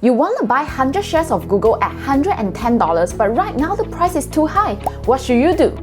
You want to buy 100 shares of Google at $110, but right now the price is too high. What should you do?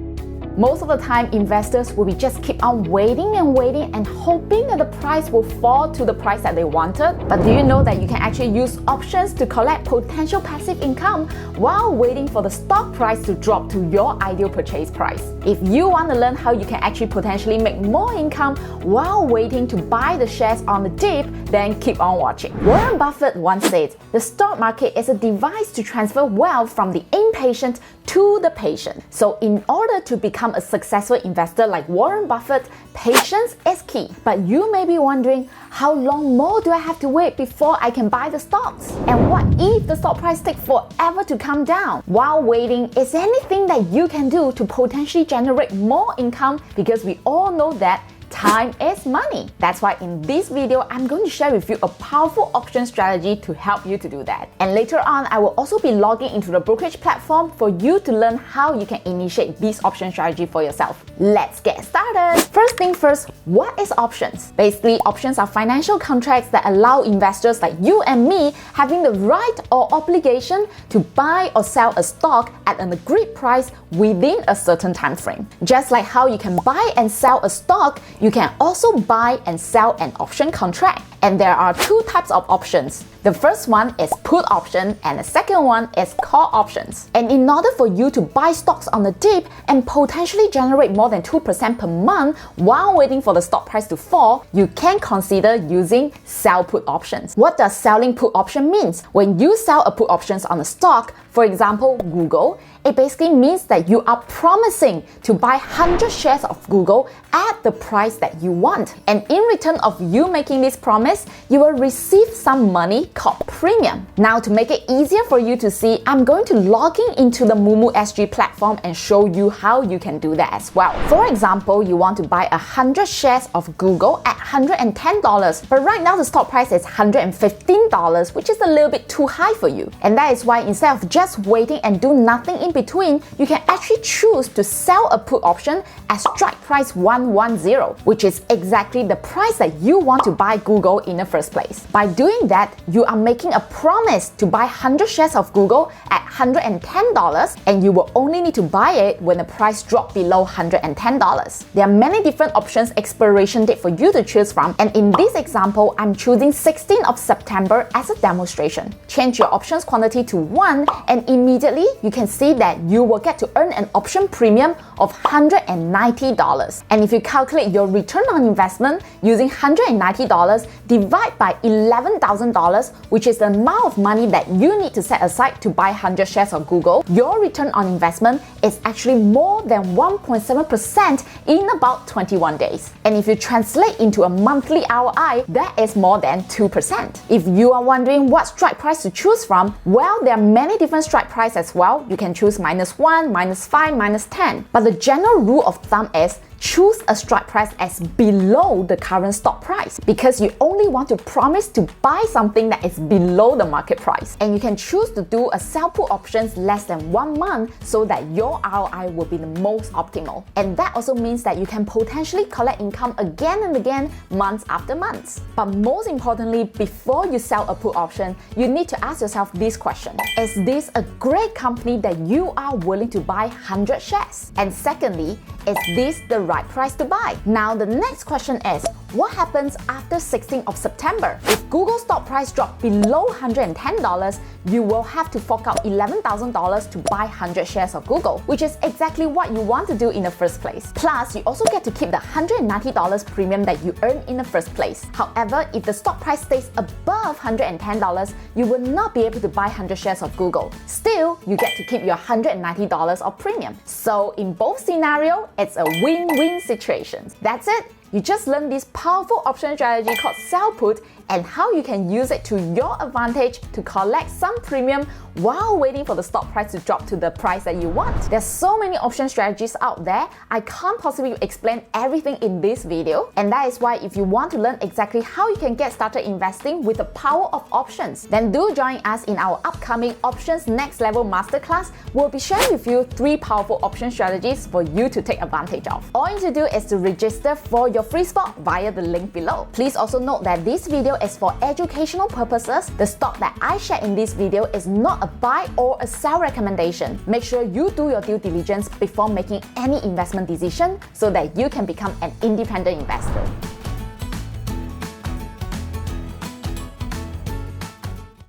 Most of the time, investors will just keep on waiting and hoping that the price will fall to the price that they wanted. But do you know that you can actually use options to collect potential passive income while waiting for the stock price to drop to your ideal purchase price? If you want to learn how you can actually potentially make more income while waiting to buy the shares on the dip, then keep on watching. Warren Buffett once said, the stock market is a device to transfer wealth from the impatient to the patient. So in order to become a successful investor like Warren Buffett, patience is key. But you may be wondering, how long more do I have to wait before I can buy the stocks? And what if the stock price takes forever to come down? While waiting, is there anything that you can do to potentially generate more income? Because we all know that time is money. That's why in this video, I'm going to share with you a powerful option strategy to help you to do that. And later on, I will also be logging into the brokerage platform for you to learn how you can initiate this option strategy for yourself. Let's get started. First thing first, what is options? Basically, options are financial contracts that allow investors like you and me having the right or obligation to buy or sell a stock at an agreed price within a certain time frame. Just like how you can buy and sell a stock, you can also buy and sell an option contract. And there are two types of options. The first one is put option and the second one is call options. And in order for you to buy stocks on the dip and potentially generate more than 2% per month while waiting for the stock price to fall, you can consider using sell put options. What does selling put option means? When you sell a put options on a stock, for example, Google, it basically means that you are promising to buy 100 shares of Google at the price that you want. And in return of you making this promise, you will receive some money called premium. Now, to make it easier for you to see, I'm going to log into the Moomoo SG platform and show you how you can do that as well. For example, you want to buy 100 shares of Google at $110, but right now the stock price is $115, which is a little bit too high for you. And that is why instead of just waiting and do nothing in between, you can actually choose to sell a put option at strike price 110, which is exactly the price that you want to buy Google in the first place. By doing that, you are making a promise to buy 100 shares of Google at $110, and you will only need to buy it when the price drops below $110. There are many different options expiration date for you to choose from, and in this example, I'm choosing 16th of September as a demonstration. Change your options quantity to 1, and immediately you can see that you will get to earn an option premium of $190. And if you calculate your return on investment using $190 divide by $11,000, which is the amount of money that you need to set aside to buy 100 shares of Google, your return on investment is actually more than 1.7% in about 21 days. And if you translate into a monthly ROI, that is more than 2%. If you are wondering what strike price to choose from, well, there are many different strike prices as well. You can choose -1, -5, -10. But the general rule of thumb is choose a strike price as below the current stock price, because you only want to promise to buy something that is below the market price. And you can choose to do a sell put options less than 1 month so that your ROI will be the most optimal. And that also means that you can potentially collect income again and again, months after months. But most importantly, before you sell a put option, you need to ask yourself this question: is this a great company that you are willing to buy 100 shares? And secondly, is this the right price to buy? Now, the next question is, what happens after 16th of September? If Google stock price drops below $110, you will have to fork out $11,000 to buy 100 shares of Google, which is exactly what you want to do in the first place. Plus, you also get to keep the $190 premium that you earned in the first place. However, if the stock price stays above $110, you will not be able to buy 100 shares of Google. Still, you get to keep your $190 of premium. So in both scenarios, it's a win-win situation. That's it. You just learned this powerful option strategy called sell put and how you can use it to your advantage to collect some premium while waiting for the stock price to drop to the price that you want. There's so many option strategies out there. I can't possibly explain everything in this video, and that is why if you want to learn exactly how you can get started investing with the power of options, then do join us in our upcoming Options Next Level Masterclass. We'll be sharing with you 3 powerful option strategies for you to take advantage of. All you need to do is to register for your free spot via the link below. Please also note that this video video is for educational purposes. The stock that I share in this video is not a buy or a sell recommendation. Make sure you do your due diligence before making any investment decision so that you can become an independent investor.